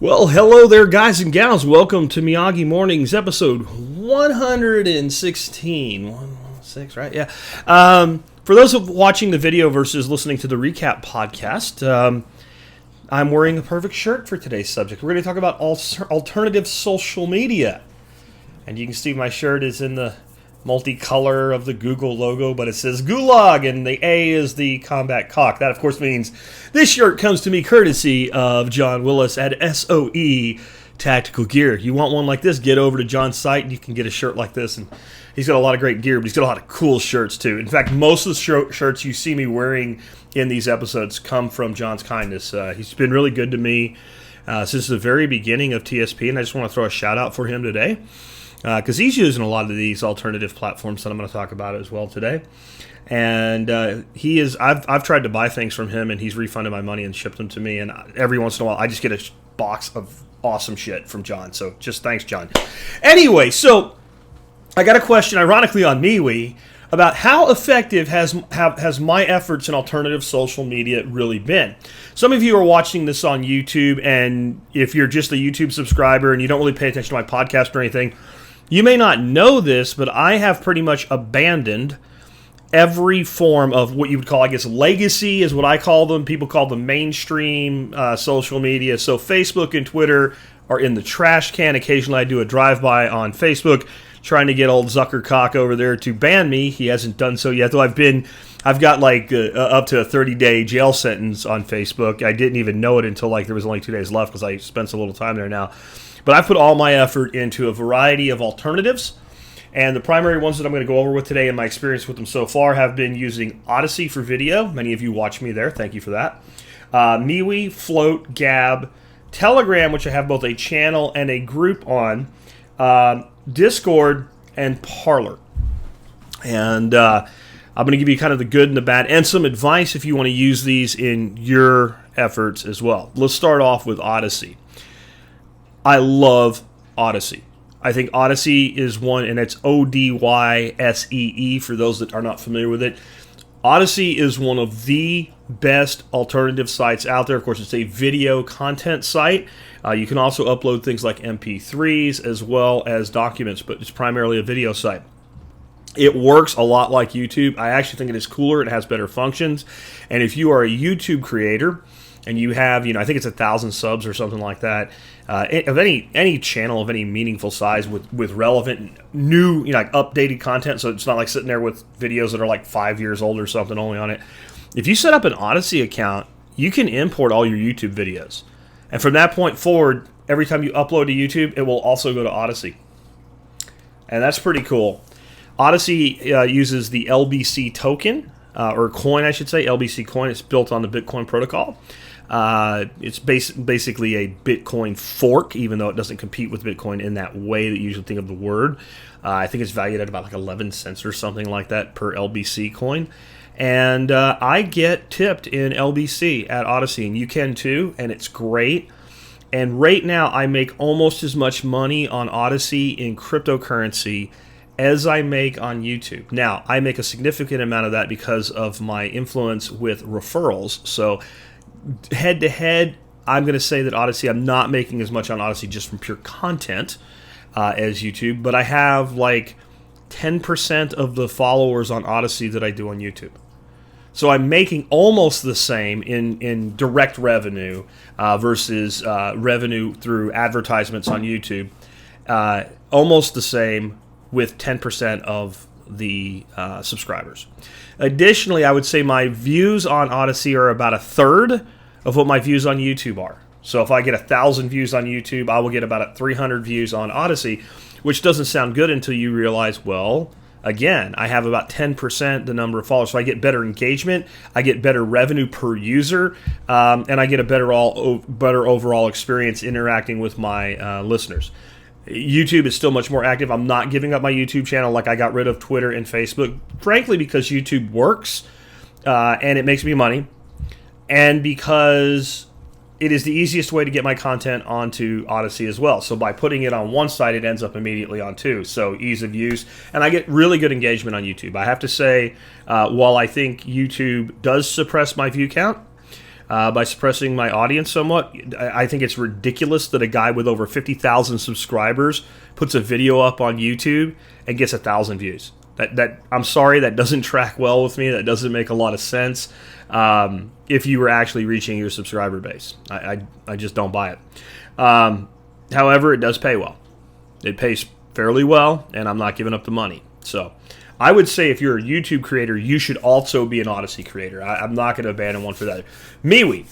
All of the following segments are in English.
Well, hello there, guys and gals. Welcome to Miyagi Mornings, episode 116. 116, right? Yeah. For those of watching the video versus listening to the recap podcast, I'm wearing the perfect shirt for today's subject. We're going to talk about alternative social media. And you can see my shirt is in the multicolor of the Google logo, but it says Gulag, and the A is the combat cock. That, of course, means this shirt comes to me courtesy of John Willis at SOE Tactical Gear. You want one like this, get over to John's site, and you can get a shirt like this. And he's got a lot of great gear, but he's got a lot of cool shirts, too. In fact, most of the shirts you see me wearing in these episodes come from John's kindness. He's been really good to me since the very beginning of TSP, and I just want to throw a shout-out for him today. Because he's using a lot of these alternative platforms that I'm going to talk about as well today. And he is. I've tried to buy things from him, and he's refunded my money and shipped them to me. And every once in a while, I just get a box of awesome shit from John. So just thanks, John. Anyway, so I got a question, ironically, on MeWe about how effective has my efforts in alternative social media really been. Some of you are watching this on YouTube, and if you're just a YouTube subscriber and you don't really pay attention to my podcast or anything, you may not know this, but I have pretty much abandoned every form of what you would call, I guess, legacy is what I call them. People call them mainstream social media. So Facebook and Twitter are in the trash can. Occasionally I do a drive-by on Facebook trying to get old Zuckercock over there to ban me. He hasn't done so yet, though I've got like up to a 30-day jail sentence on Facebook. I didn't even know it until like there was only 2 days left because I spent so little time there now. But I've put all my effort into a variety of alternatives, and the primary ones that I'm going to go over with today and my experience with them so far have been using Odyssey for video. Many of you watch me there. Thank you for that. MeWe, Float, Gab, Telegram, which I have both a channel and a group on, Discord, and Parler. And I'm going to give you kind of the good and the bad and some advice if you want to use these in your efforts as well. Let's start off with Odyssey. I love Odyssey. I think Odyssey is one, and it's Odyssee for those that are not familiar with it. Odyssey is one of the best alternative sites out there. Of course, it's a video content site. You can also upload things like MP3s as well as documents, but it's primarily a video site. It works a lot like YouTube. I actually think it is cooler. It has better functions. And if you are a YouTube creator and you have, I think it's 1,000 subs or something like that, of any channel of any meaningful size with relevant, new, like updated content, so it's not like sitting there with videos that are like 5 years old or something only on it. If you set up an Odyssey account, you can import all your YouTube videos. And from that point forward, every time you upload to YouTube, it will also go to Odyssey. And that's pretty cool. Odyssey uses the LBC token, or coin, I should say, LBC coin. It's built on the Bitcoin protocol. It's basically a Bitcoin fork, even though it doesn't compete with Bitcoin in that way that you usually think of the word. I think it's valued at about like 11 cents or something like that per LBC coin. And I get tipped in LBC at Odyssey, and you can too, and it's great. And right now, I make almost as much money on Odyssey in cryptocurrency as I make on YouTube. Now, I make a significant amount of that because of my influence with referrals. So head-to-head, I'm going to say that Odyssey, I'm not making as much on Odyssey just from pure content as YouTube, but I have like 10% of the followers on Odyssey that I do on YouTube. So I'm making almost the same in direct revenue versus revenue through advertisements on YouTube. Almost the same with 10% of the subscribers. Additionally, I would say my views on Odyssey are about a third of what my views on YouTube are. So if I get 1,000 views on YouTube, I will get about 300 views on Odyssey, which doesn't sound good until you realize, well, again, I have about 10% the number of followers, so I get better engagement, I get better revenue per user, and I get a better overall experience interacting with my listeners. YouTube is still much more active. I'm not giving up my YouTube channel like I got rid of Twitter and Facebook, frankly, because YouTube works and it makes me money, and because it is the easiest way to get my content onto Odyssey as well. So by putting it on one site, it ends up immediately on two. So ease of use, and I get really good engagement on YouTube. I have to say, while I think YouTube does suppress my view count, by suppressing my audience somewhat. I think it's ridiculous that a guy with over 50,000 subscribers puts a video up on YouTube and gets 1,000 views. That I'm sorry, that doesn't track well with me. That doesn't make a lot of sense if you were actually reaching your subscriber base. I just don't buy it. However, it does pay well. It pays fairly well, and I'm not giving up the money. So I would say if you're a YouTube creator, you should also be an Odyssey creator. I'm not going to abandon one for that. MeWe.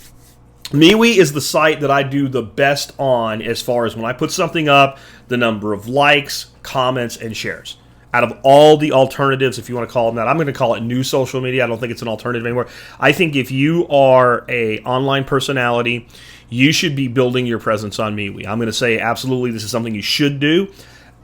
MeWe is the site that I do the best on as far as when I put something up, the number of likes, comments, and shares. Out of all the alternatives, if you want to call them that, I'm going to call it new social media. I don't think it's an alternative anymore. I think if you are a online personality, you should be building your presence on MeWe. I'm going to say absolutely this is something you should do.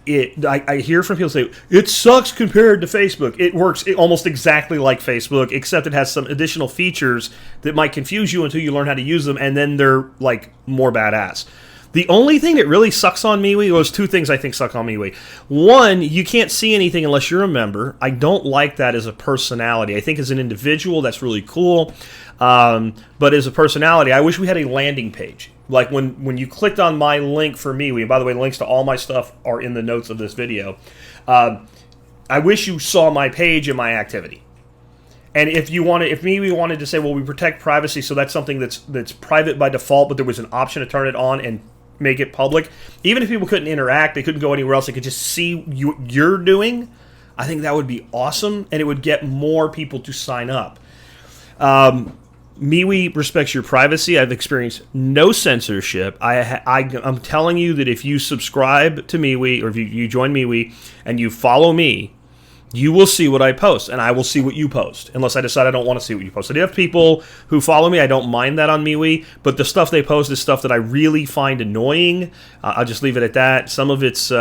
I hear from people say, it sucks compared to Facebook. It works almost exactly like Facebook, except it has some additional features that might confuse you until you learn how to use them, and then they're like more badass. The only thing that really sucks on MeWe, well, there's two things I think suck on MeWe. One, you can't see anything unless you're a member. I don't like that as a personality. I think as an individual, that's really cool. But as a personality, I wish we had a landing page. Like when you clicked on my link for MeWe, and by the way, links to all my stuff are in the notes of this video. I wish you saw my page and my activity. And if MeWe wanted to say, well, we protect privacy, so that's something that's private by default, but there was an option to turn it on and make it public. Even if people couldn't interact, they couldn't go anywhere else, they could just see what you're doing. I think that would be awesome, and it would get more people to sign up. MeWe respects your privacy. I've experienced no censorship. I'm telling you that if you subscribe to MeWe, or if you join MeWe and you follow me, you will see what I post, and I will see what you post, unless I decide I don't want to see what you post. I do have people who follow me. I don't mind that on MeWe, but the stuff they post is stuff that I really find annoying. I'll just leave it at that. Some of it's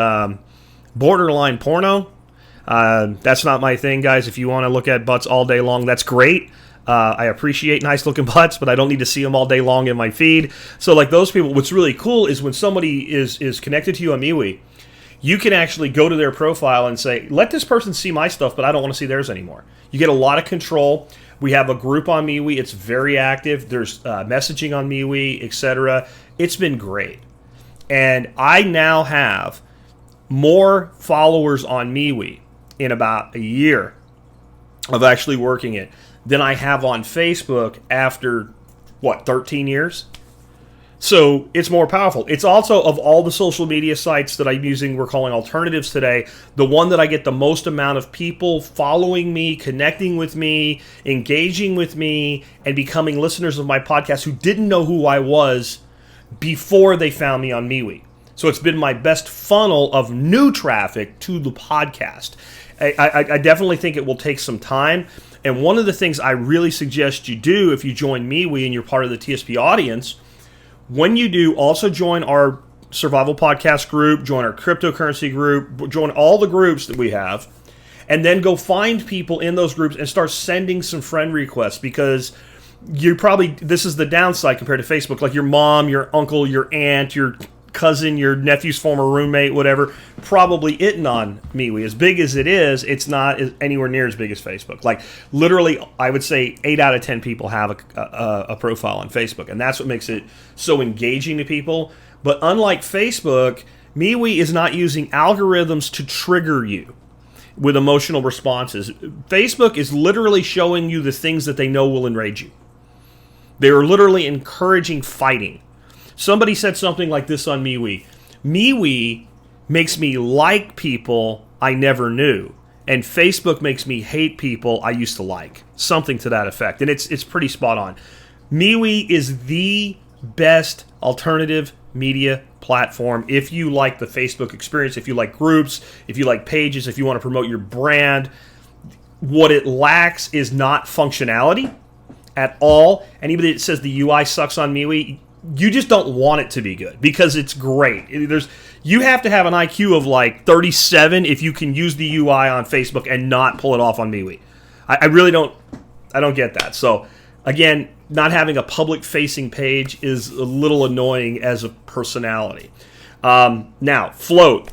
borderline porno. That's not my thing, guys. If you want to look at butts all day long, that's great. I appreciate nice-looking butts, but I don't need to see them all day long in my feed. So, like those people, what's really cool is when somebody is connected to you on MeWe, you can actually go to their profile and say, let this person see my stuff, but I don't want to see theirs anymore. You get a lot of control. We have a group on MeWe. It's very active. There's messaging on MeWe, etc. It's been great. And I now have more followers on MeWe in about a year of actually working it than I have on Facebook after, 13 years? So it's more powerful. It's also, of all the social media sites that I'm using, we're calling alternatives today, the one that I get the most amount of people following me, connecting with me, engaging with me, and becoming listeners of my podcast who didn't know who I was before they found me on MeWe. So it's been my best funnel of new traffic to the podcast. I definitely think it will take some time. And one of the things I really suggest you do if you join MeWe and you're part of the TSP audience, when you do, also join our survival podcast group, join our cryptocurrency group, join all the groups that we have, and then go find people in those groups and start sending some friend requests, because this is the downside compared to Facebook, like your mom, your uncle, your aunt, your cousin, your nephew's former roommate, whatever, probably isn't on MeWe. As big as it is, it's not anywhere near as big as Facebook. Like, literally, I would say 8 out of 10 people have a profile on Facebook, and that's what makes it so engaging to people. But unlike Facebook, MeWe is not using algorithms to trigger you with emotional responses. Facebook is literally showing you the things that they know will enrage you. They are literally encouraging fighting. Somebody said something like this on MeWe. MeWe makes me like people I never knew, and Facebook makes me hate people I used to like. Something to that effect. And it's pretty spot on. MeWe is the best alternative media platform if you like the Facebook experience, if you like groups, if you like pages, if you want to promote your brand. What it lacks is not functionality at all. Anybody that says the UI sucks on MeWe, you just don't want it to be good, because it's great. You have to have an IQ of like 37 if you can use the UI on Facebook and not pull it off on MeWe. I really don't get that. So again, not having a public facing page is a little annoying as a personality. Now, Float.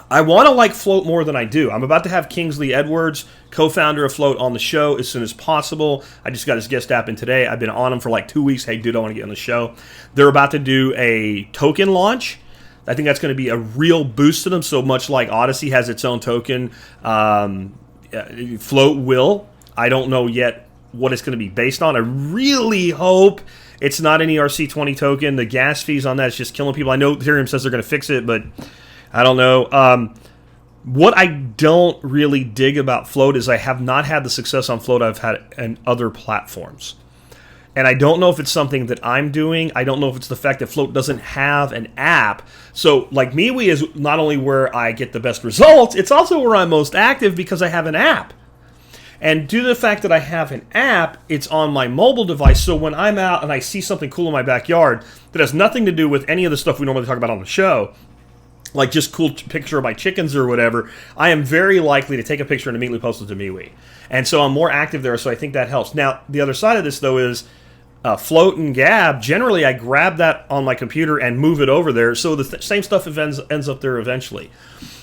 I want to like Float more than I do. I'm about to have Kingsley Edwards, co-founder of Float, on the show as soon as possible. I just got his guest app in today. I've been on him for like 2 weeks. Hey, dude, I want to get on the show. They're about to do a token launch. I think that's going to be a real boost to them. So much like Odyssey has its own token, Float will. I don't know yet what it's going to be based on. I really hope it's not an ERC20 token. The gas fees on that is just killing people. I know Ethereum says they're going to fix it, but I don't know. What I don't really dig about Float is I have not had the success on Float I've had in other platforms. And I don't know if it's something that I'm doing. I don't know if it's the fact that Float doesn't have an app. So, like, MeWe is not only where I get the best results, it's also where I'm most active because I have an app. And due to the fact that I have an app, it's on my mobile device. So when I'm out and I see something cool in my backyard that has nothing to do with any of the stuff we normally talk about on the show, like just cool picture of my chickens or whatever, I am very likely to take a picture and immediately post it to MeWe. And so I'm more active there, so I think that helps. Now, the other side of this, though, is Float and Gab. Generally, I grab that on my computer and move it over there, so the same stuff ends up there eventually.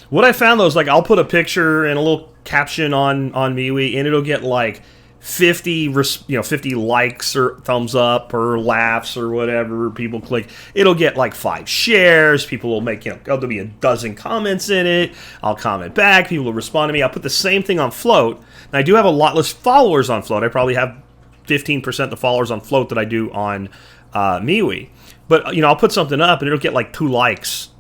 What I found, though, is like I'll put a picture and a little caption on MeWe, and it'll get like 50 likes or thumbs up or laughs or whatever people click. It'll get like 5 shares. People will make, there'll be a dozen comments in it. I'll comment back. People will respond to me. I'll put the same thing on Float. And I do have a lot less followers on Float. I probably have 15% the followers on Float that I do on MeWe. But, I'll put something up and it'll get like 2 likes.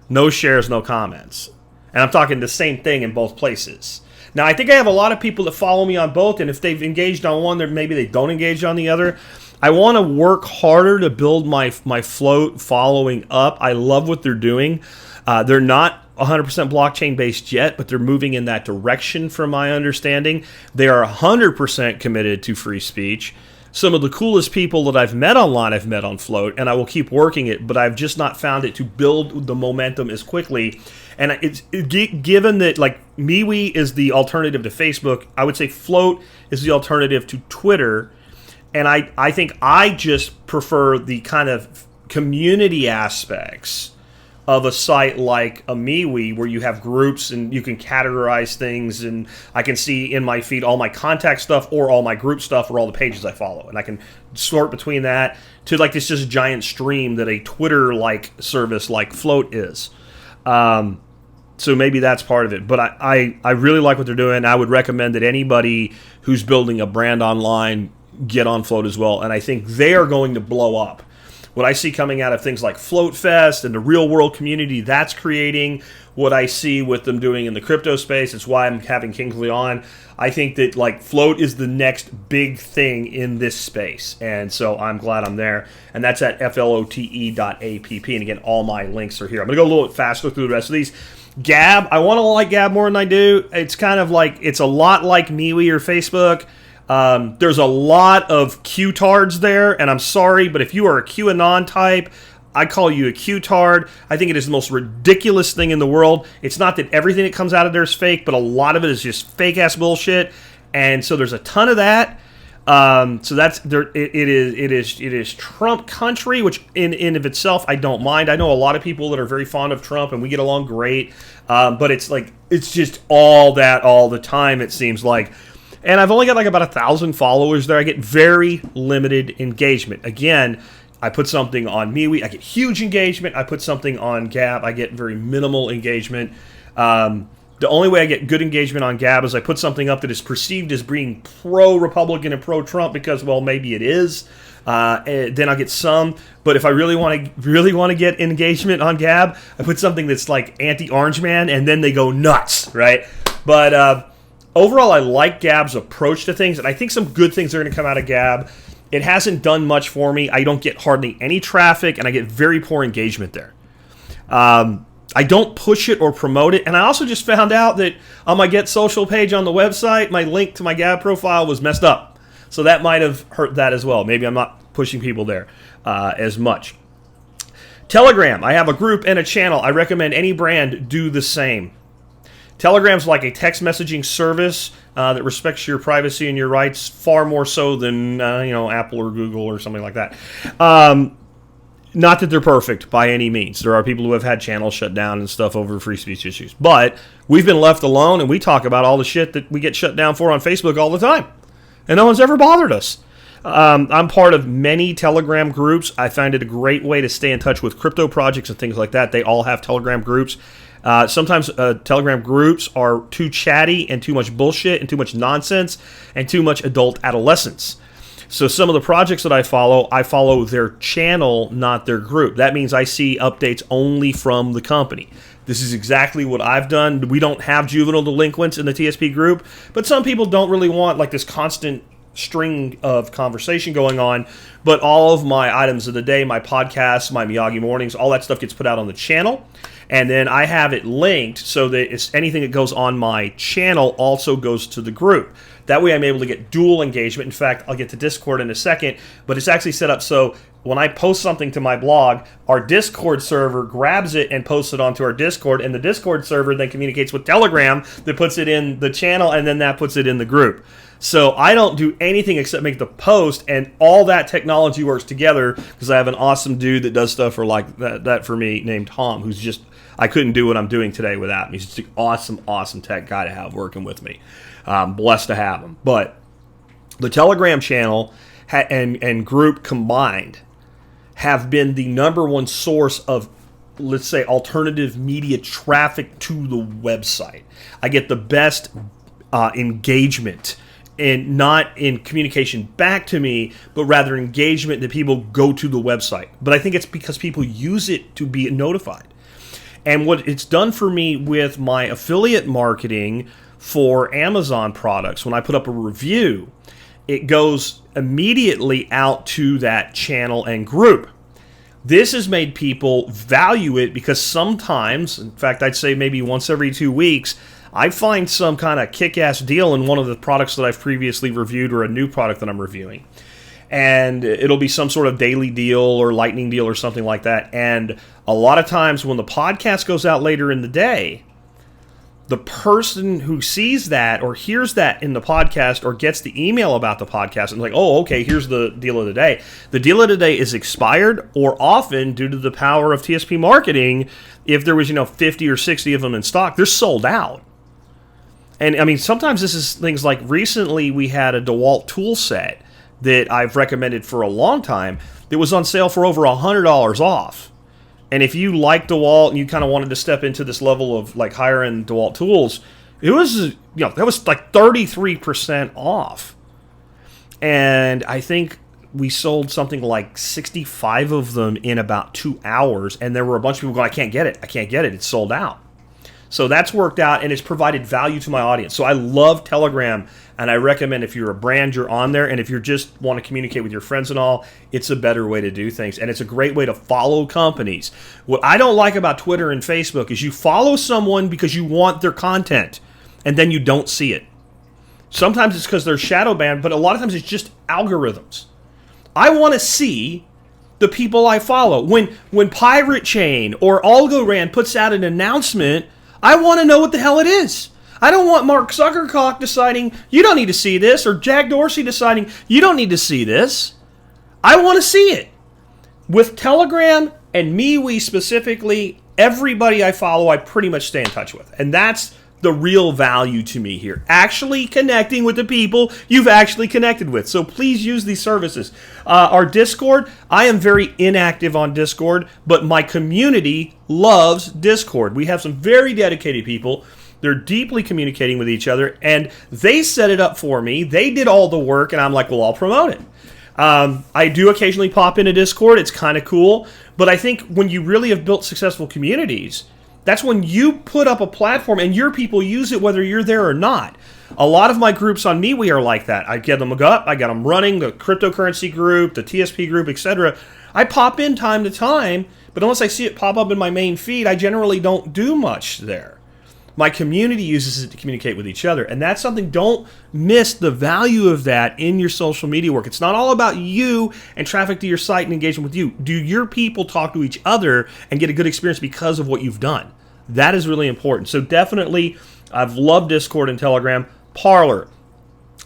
No shares, no comments. And I'm talking the same thing in both places. Now, I think I have a lot of people that follow me on both, and if they've engaged on one, maybe they don't engage on the other. I want to work harder to build my Float following up. I love what they're doing. They're not 100% blockchain-based yet, but they're moving in that direction from my understanding. They are 100% committed to free speech. Some of the coolest people that I've met online, I've met on Float, and I will keep working it, but I've just not found it to build the momentum as quickly. And given that, like, MeWe is the alternative to Facebook, I would say Float is the alternative to Twitter. And I think I just prefer the kind of community aspects of a site like a MeWe, where you have groups and you can categorize things, and I can see in my feed all my contact stuff or all my group stuff or all the pages I follow. And I can sort between that to like this just giant stream that a Twitter-like service like Float is. So maybe that's part of it. But I really like what they're doing. I would recommend that anybody who's building a brand online get on Float as well. And I think they are going to blow up. What I see coming out of things like Float Fest and the real world community that's creating, what I see with them doing in the crypto space, it's why I'm having Kingsley on. I think that like Float is the next big thing in this space. And so I'm glad I'm there. And that's at flote.app. And again, all my links are here. I'm going to go a little bit faster through the rest of these. Gab, I want to like Gab more than I do. It's kind of like, it's a lot like MeWe or Facebook. There's a lot of Q-tards there, and I'm sorry, but if you are a QAnon type, I call you a Q-tard. I think it is the most ridiculous thing in the world. It's not that everything that comes out of there is fake, but a lot of it is just fake-ass bullshit, and so there's a ton of that. So that's there. It is Trump country, which in of itself I don't mind. I know a lot of people that are very fond of Trump, and we get along great. But it's like it's just all that all the time. It seems like, and I've only got like about 1,000 followers there. I get very limited engagement. Again, I put something on MeWe, I get huge engagement. I put something on Gab, I get very minimal engagement. The only way I get good engagement on Gab is I put something up that is perceived as being pro-Republican and pro-Trump because, well, maybe it is. Then I'll get some. But if I really want to get engagement on Gab, I put something that's like anti-Orange Man, and then they go nuts, right? But overall, I like Gab's approach to things, and I think some good things are going to come out of Gab. It hasn't done much for me. I don't get hardly any traffic, and I get very poor engagement there. I don't push it or promote it. And I also just found out that on my Get Social page on the website, my link to my Gab profile was messed up. So that might have hurt that as well. Maybe I'm not pushing people there as much. Telegram. I have a group and a channel. I recommend any brand do the same. Telegram's like a text messaging service that respects your privacy and your rights far more so than Apple or Google or something like that. Not that they're perfect by any means. There are people who have had channels shut down and stuff over free speech issues. But we've been left alone, and we talk about all the shit that we get shut down for on Facebook all the time. And no one's ever bothered us. I'm part of many Telegram groups. I find it a great way to stay in touch with crypto projects and things like that. They all have Telegram groups. Sometimes Telegram groups are too chatty and too much bullshit and too much nonsense and too much adult adolescence. So some of the projects that I follow their channel, not their group. That means I see updates only from the company. This is exactly what I've done. We don't have juvenile delinquents in the TSP group, but some people don't really want like this constant string of conversation going on. But all of my items of the day, my podcasts, my Miyagi mornings, all that stuff gets put out on the channel. And then I have it linked so that it's anything that goes on my channel also goes to the group. That way I'm able to get dual engagement. In fact, I'll get to Discord in a second, but it's actually set up so when I post something to my blog, our Discord server grabs it and posts it onto our Discord, and the Discord server then communicates with Telegram that puts it in the channel, and then that puts it in the group. So I don't do anything except make the post, and all that technology works together because I have an awesome dude that does stuff for like that for me named Tom, who's just, I couldn't do what I'm doing today without him. He's just an awesome tech guy to have working with me. Blessed to have him. But the Telegram channel and group combined have been the number one source of, let's say, alternative media traffic to the website. I get the best engagement, and not in communication back to me, but rather engagement that people go to the website. But I think it's because people use it to be notified. And what it's done for me with my affiliate marketing for Amazon products, when I put up a review, it goes immediately out to that channel and group. This has made people value it because sometimes, in fact, I'd say maybe once every 2 weeks, I find some kind of kick-ass deal in one of the products that I've previously reviewed or a new product that I'm reviewing. And it'll be some sort of daily deal or lightning deal or something like that. And a lot of times when the podcast goes out later in the day, the person who sees that or hears that in the podcast or gets the email about the podcast and like, oh, okay, here's the deal of the day. The deal of the day is expired, or often, due to the power of TSP marketing, if there was 50 or 60 of them in stock, they're sold out. And I mean, sometimes this is things like recently we had a DeWalt tool set that I've recommended for a long time that was on sale for over $100 off. And if you like DeWalt and you kind of wanted to step into this level of like higher end DeWalt tools, it was, that was like 33% off. And I think we sold something like 65 of them in about 2 hours. And there were a bunch of people going, I can't get it. It's sold out. So that's worked out, and it's provided value to my audience. So I love Telegram, and I recommend if you're a brand, you're on there, and if you just want to communicate with your friends and all, it's a better way to do things, and it's a great way to follow companies. What I don't like about Twitter and Facebook is you follow someone because you want their content, and then you don't see it. Sometimes it's because they're shadow banned, but a lot of times it's just algorithms. I want to see the people I follow. When Pirate Chain or Algorand puts out an announcement, I want to know what the hell it is. I don't want Mark Zuckerberg deciding, you don't need to see this, or Jack Dorsey deciding, you don't need to see this. I want to see it. With Telegram and MeWe specifically, everybody I follow, I pretty much stay in touch with. And that's the real value to me here. Actually connecting with the people you've actually connected with. So please use these services. Our Discord, I am very inactive on Discord, but my community loves Discord. We have some very dedicated people. They're deeply communicating with each other, and they set it up for me. They did all the work, and I'm like, well, I'll promote it. I do occasionally pop into Discord. It's kind of cool. But I think when you really have built successful communities, that's when you put up a platform and your people use it whether you're there or not. A lot of my groups on MeWe are like that. I get them up, I got them running, the cryptocurrency group, the TSP group, etc. I pop in time to time, but unless I see it pop up in my main feed, I generally don't do much there. My community uses it to communicate with each other, and that's something, don't miss the value of that in your social media work. It's not all about you and traffic to your site and engagement with you. Do your people talk to each other and get a good experience because of what you've done? That is really important. So definitely, I've loved Discord and Telegram. Parler,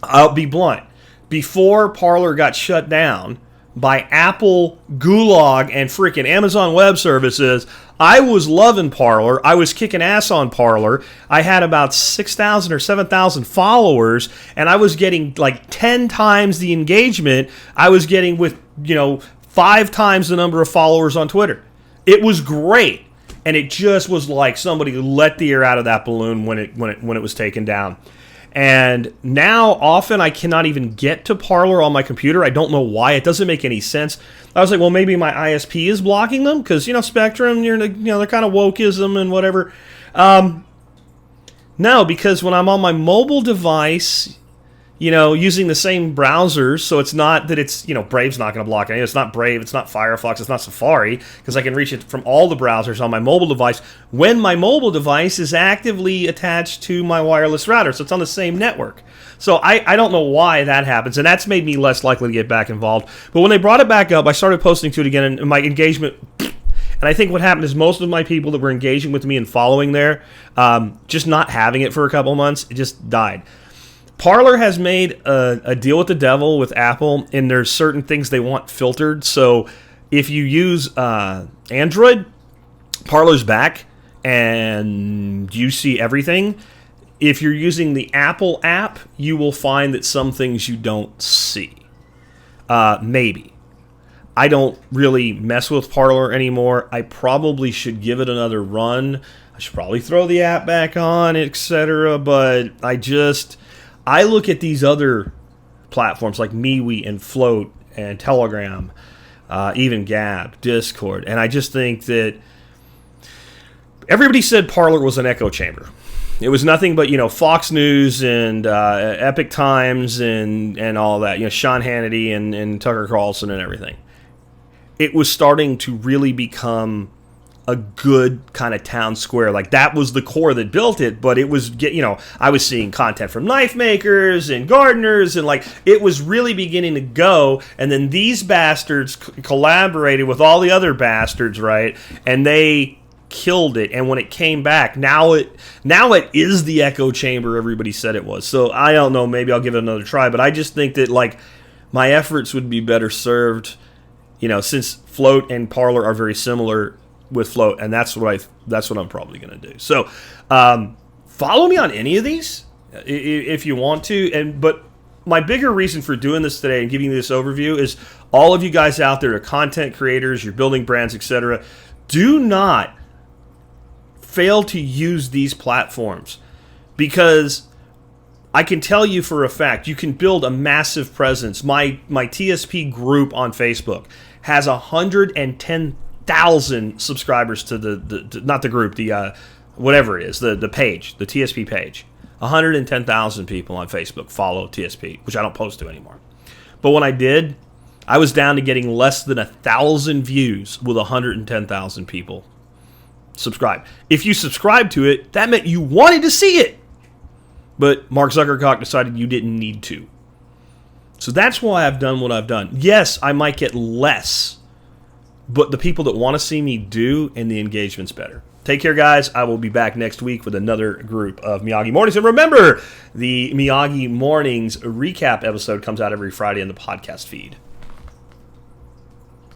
I'll be blunt. Before Parler got shut down, by Apple Gulag and freaking Amazon Web Services. I was loving Parler. I was kicking ass on Parler. I had about 6,000 or 7,000 followers, and I was getting like 10 times the engagement I was getting with, 5 times the number of followers on Twitter. It was great, and it just was like somebody let the air out of that balloon when it was taken down. And now, often, I cannot even get to Parler on my computer. I don't know why. It doesn't make any sense. I was like, well, maybe my ISP is blocking them because, Spectrum, they're kind of wokeism and whatever. No, because when I'm on my mobile device, using the same browsers, so it's not that it's, Brave's not going to block anything. It's not Brave, it's not Firefox, it's not Safari, because I can reach it from all the browsers on my mobile device when my mobile device is actively attached to my wireless router, so it's on the same network. So I don't know why that happens, and that's made me less likely to get back involved. But when they brought it back up, I started posting to it again, and my engagement... And I think what happened is most of my people that were engaging with me and following there, just not having it for a couple months, it just died. Parler has made a deal with the devil with Apple, and there's certain things they want filtered. So if you use Android, Parler's back, and you see everything. If you're using the Apple app, you will find that some things you don't see. Maybe. I don't really mess with Parler anymore. I probably should give it another run. I should probably throw the app back on, etc. But I look at these other platforms like MeWe and Float and Telegram, even Gab, Discord, and I just think that everybody said Parler was an echo chamber. It was nothing but, Fox News and Epic Times and all that, Sean Hannity and Tucker Carlson and everything. It was starting to really become a good kind of town square. Like, that was the core that built it, but it was, I was seeing content from knife makers and gardeners, and it was really beginning to go, and then these bastards collaborated with all the other bastards, right? And they killed it, and when it came back, now it is the echo chamber everybody said it was. So I don't know, maybe I'll give it another try, but I just think that, my efforts would be better served, since Float and Parler are very similar with Float, and that's what I'm probably going to do. So, follow me on any of these if you want to. But my bigger reason for doing this today and giving you this overview is all of you guys out there are content creators, you're building brands, etc. Do not fail to use these platforms, because I can tell you for a fact you can build a massive presence. My TSP group on Facebook has 110,000 subscribers to the not the group, the whatever it is, the page, the TSP page. 110,000 people on Facebook follow TSP, which I don't post to anymore. But when I did, I was down to getting less than 1,000 views with 110,000 people subscribe. If you subscribed to it, that meant you wanted to see it. But Mark Zuckerberg decided you didn't need to. So that's why I've done what I've done. Yes, I might get less, but the people that want to see me do, and the engagement's better. Take care, guys. I will be back next week with another group of Miyagi Mornings. And remember, the Miyagi Mornings recap episode comes out every Friday in the podcast feed.